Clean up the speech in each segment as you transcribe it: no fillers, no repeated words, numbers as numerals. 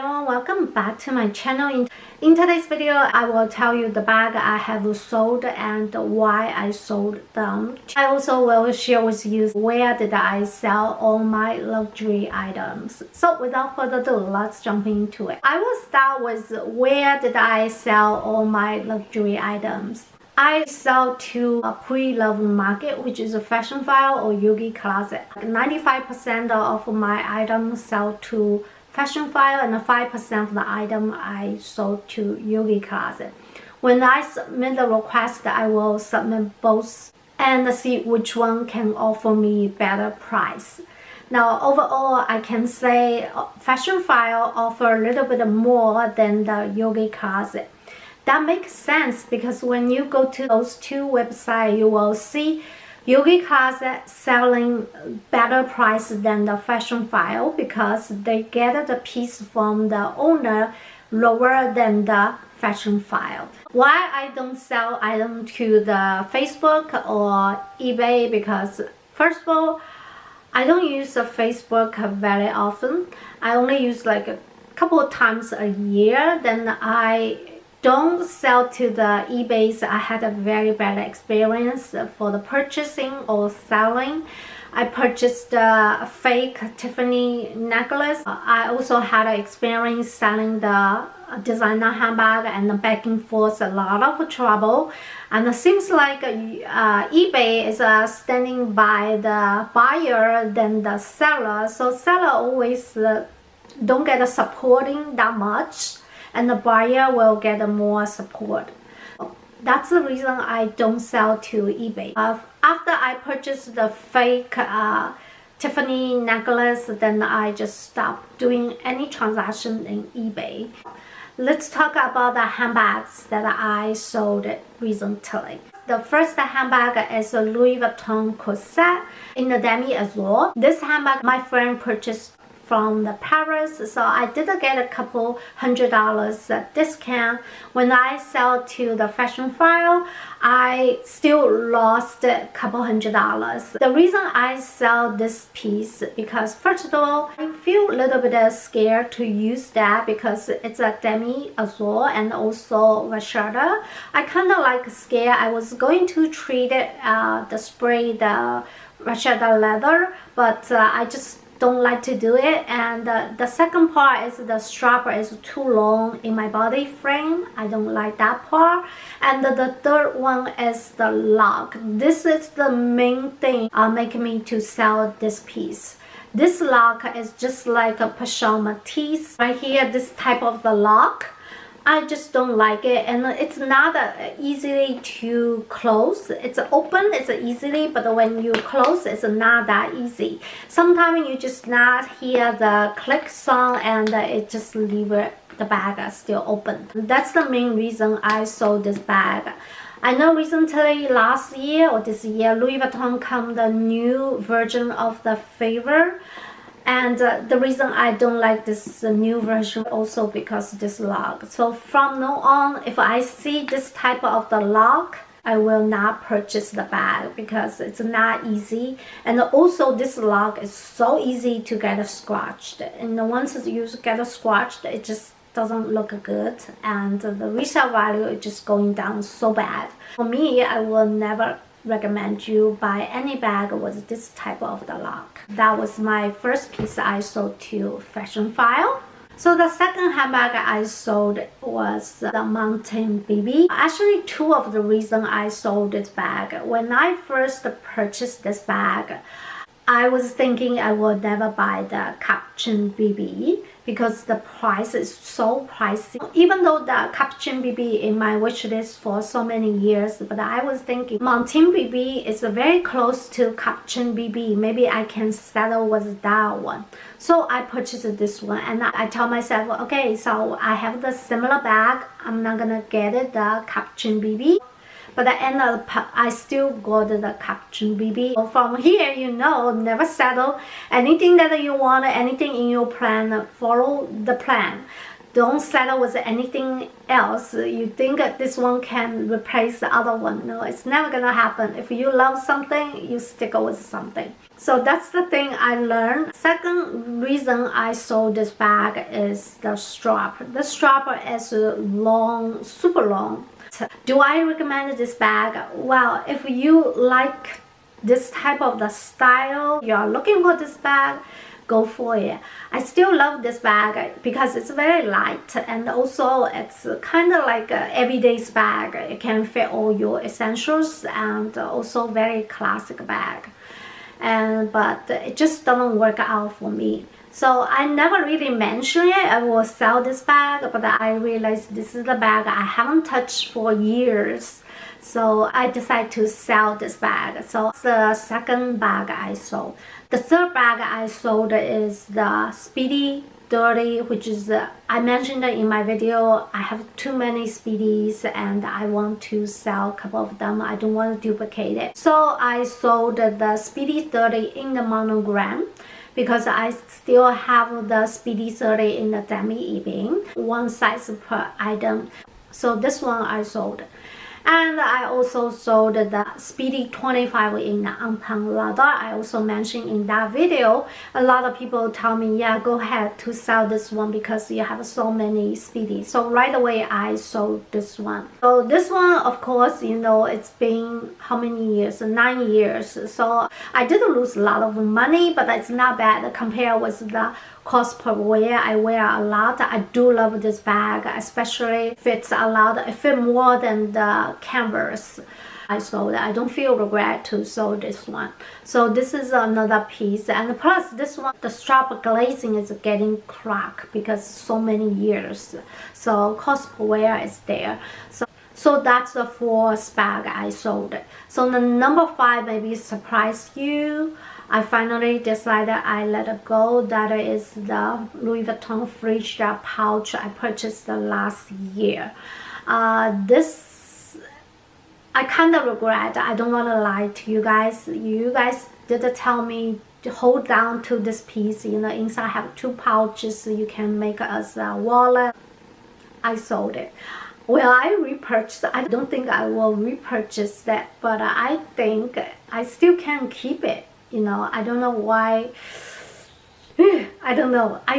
everyone, welcome back to my channel. In today's video, I will tell you the bag I have sold and why I sold them. I also will share with you where did I sell all my luxury items. So without further ado, let's jump into it. I will start with where did I sell all my luxury items. I sell to a pre-loved market, which is a Fashionphile or Yogi Closet. 95% of my items sell to Fashionphile and 5% of the item I sold to Yogi Closet. When I submit the request, I will submit both and see which one can offer me better price. Now overall, I can say Fashionphile offer a little bit more than the Yogi Closet. That makes sense because when you go to those two websites, you will see Yogi Closet selling better price than the Fashionphile because they get the piece from the owner lower than the Fashionphile. Why I don't sell item to the Facebook or eBay? Because first of all, I don't use the Facebook very often. I only use like a couple of times a year. Then I don't sell to the eBays. I had a very bad experience for the purchasing or selling. I purchased a fake Tiffany necklace. I also had an experience selling the designer handbag and back and forth, a lot of trouble. And it seems like eBay is standing by the buyer than the seller. So seller always don't get supporting that much, and the buyer will get more support. That's the reason I don't sell to eBay. After I purchased the fake Tiffany necklace, then I just stopped doing any transaction in eBay. Let's talk about the handbags that I sold recently. The first handbag is a Louis Vuitton corset in the demi azure. This handbag my friend purchased from the Paris, so I did get a couple $100 discount. When I sell to the Fashionphile, I still lost a couple $100. The reason I sell this piece because first of all, I feel a little bit scared to use that because it's a demi azure and also vachetta. I kind of like scared. I was going to treat it the spray the vachetta leather, but I just don't like to do it. And the second part is the strap is too long in my body frame. I don't like that part. And the third one is the lock. This is the main thing making me to sell this piece. This lock is just like a pajama tees. Right here, this type of the lock, I just don't like it, and it's not easily to close. It's open, it's easily, but when you close, it's not that easy. Sometimes you just not hear the click sound and it just leave the bag still open. That's the main reason I sold this bag. I know recently, last year or this year, Louis Vuitton come the new version of the Favor. And the reason I don't like this new version also because this lock. So from now on, if I see this type of the lock, I will not purchase the bag because it's not easy. And also this lock is so easy to get scratched. And once you get scratched, it just doesn't look good. And the resale value is just going down so bad. For me, I will never recommend you buy any bag with this type of the lock. That was my first piece I sold to Fashionphile. So the second handbag I sold was the Mountain BB. Actually, two of the reasons I sold this bag. When I first purchased this bag, I was thinking I will never buy the Capuchin BB because the price is so pricey. Even though the Capuchin BB in my wish list for so many years, but I was thinking Mountain BB is very close to Capuchin BB. Maybe I can settle with that one. So I purchased this one and I tell myself, okay, so I have the similar bag. I'm not gonna get it, the Capuchin BB. But at the end of I still got the Capuchin BB. So from here, you know, never settle. Anything that you want, anything in your plan, follow the plan. Don't settle with anything else. You think that this one can replace the other one. No, it's never gonna happen. If you love something, you stick with something. So that's the thing I learned. Second reason I sold this bag is the strap. The strap is long, super long. Do I recommend this bag? Well, if you like this type of the style, you are looking for this bag, go for it. I still love this bag because it's very light, and also it's kind of like an everyday bag. It can fit all your essentials, and also very classic bag. But it just doesn't work out for me. So I never really mentioned it. I will sell this bag, but I realized this is the bag I haven't touched for years. So I decided to sell this bag. So it's the second bag I sold. The third bag I sold is the Speedy 30, which is, I mentioned in my video, I have too many Speedies and I want to sell a couple of them. I don't want to duplicate it. So I sold the Speedy 30 in the monogram, because I still have the Speedy 30 in the demi-evening, one size per item. So this one I sold. And I also sold the Speedy 25 in the untan leather. I also mentioned in that video. A lot of people tell me, yeah, go ahead to sell this one because you have so many Speedy. So right away I sold this one. So this one, of course, you know, it's been how many years? 9 years. So I did lose a lot of money, but it's not bad compared with the cost per wear. I wear a lot. I do love this bag, especially fits a lot. It fit more than the canvas I sold. I don't feel regret to sell this one. So this is another piece, and plus this one, the strap glazing is getting cracked because so many years. So cost per wear is there. So that's the fourth bag I sold. So the number 5 maybe surprise you. I finally decided I let it go. That is the Louis Vuitton Frisia pouch I purchased last year. This I kind of regret. I don't want to lie to you guys. You guys did tell me to hold down to this piece. You know, inside have 2 pouches you can make as a wallet. I sold it. Well, I repurchased. I don't think I will repurchase that, but I think I still can keep it. You know, I don't know why. I don't know. I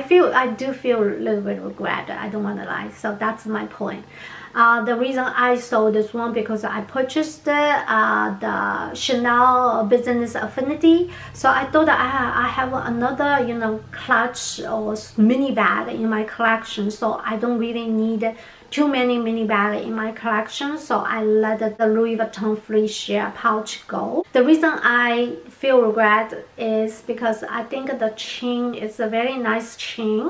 do feel a little bit regret. I don't want to lie. So that's my point. The reason I sold this one because I purchased the Chanel Business Affinity. So I thought I have another, you know, clutch or mini bag in my collection. So I don't really need too many mini bags in my collection, so I let the Louis Vuitton Frisia pouch go. The reason I feel regret is because I think the chain is a very nice chain,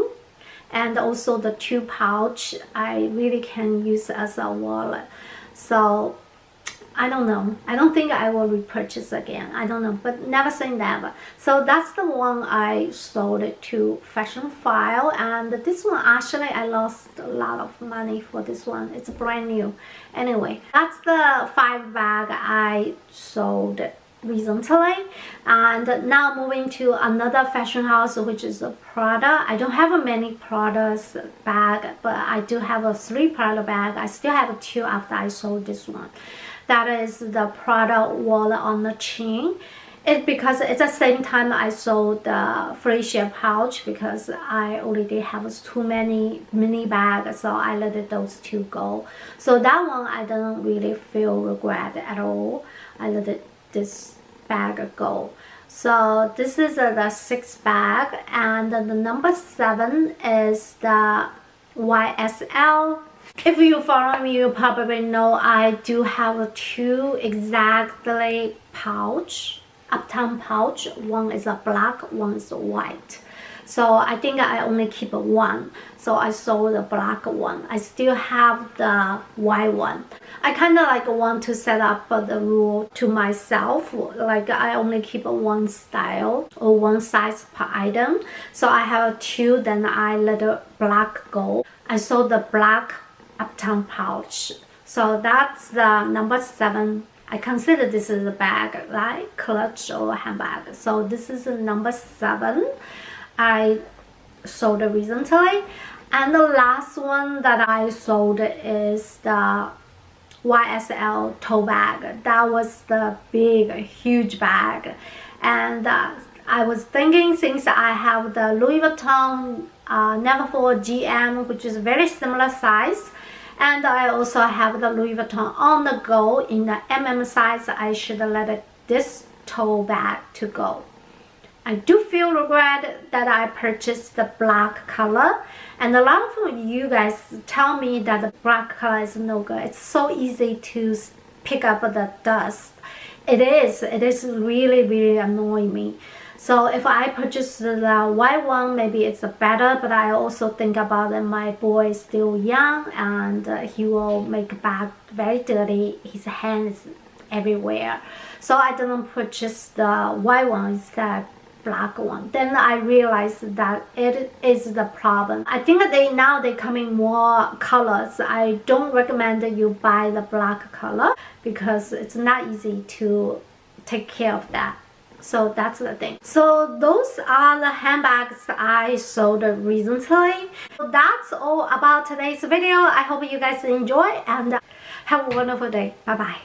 and also the 2 pouch I really can use as a wallet. So I don't know. I don't think I will repurchase again. I don't know, but never say never. So that's the one I sold it to Fashionphile, and this one actually I lost a lot of money for this one. It's brand new. Anyway, that's the 5 bag I sold recently. And now moving to another fashion house, which is a Prada. I don't have many Prada's bag, but I do have a 3 Prada bag. I still have 2 after I sold this one. That is the Prada wallet on the chain. It's because it's the same time I sold the Frisia pouch because I already have too many mini bags, so I let those 2 go. So that one I don't really feel regret at all. I let this bag go. So this is the 6th bag, and the number 7 is the YSL. If you follow me, you probably know I do have 2 exactly pouch, uptown pouch. One is a black, one is a white. So I think I only keep 1. So I sold the black one. I still have the white one. I kind of like want to set up the rule to myself. Like I only keep 1 style or 1 size per item. So I have 2, then I let the black go. I sold the black uptown pouch. So that's the number 7. I consider this is a bag, right? Clutch or handbag. So this is the number 7 I sold recently. And the last one that I sold is the YSL tote bag. That was the big, huge bag. And I was thinking, since I have the Louis Vuitton Neverfull GM, which is very similar size, and I also have the Louis Vuitton On The Go in the size, I should let this tote bag to go. I do feel regret that I purchased the black color, and a lot of you guys tell me that the black color is no good. It's so easy to pick up the dust. It is really annoying me. So if I purchase the white one, maybe it's better, but I also think about that my boy is still young, and he will make bag very dirty, his hands everywhere. So I didn't purchase the white one instead black one. Then I realized that it is the problem. I think now they come in more colors. I don't recommend that you buy the black color because it's not easy to take care of that. So that's the thing. So those are the handbags I sold recently. So that's all about today's video. I hope you guys enjoy and have a wonderful day. Bye bye.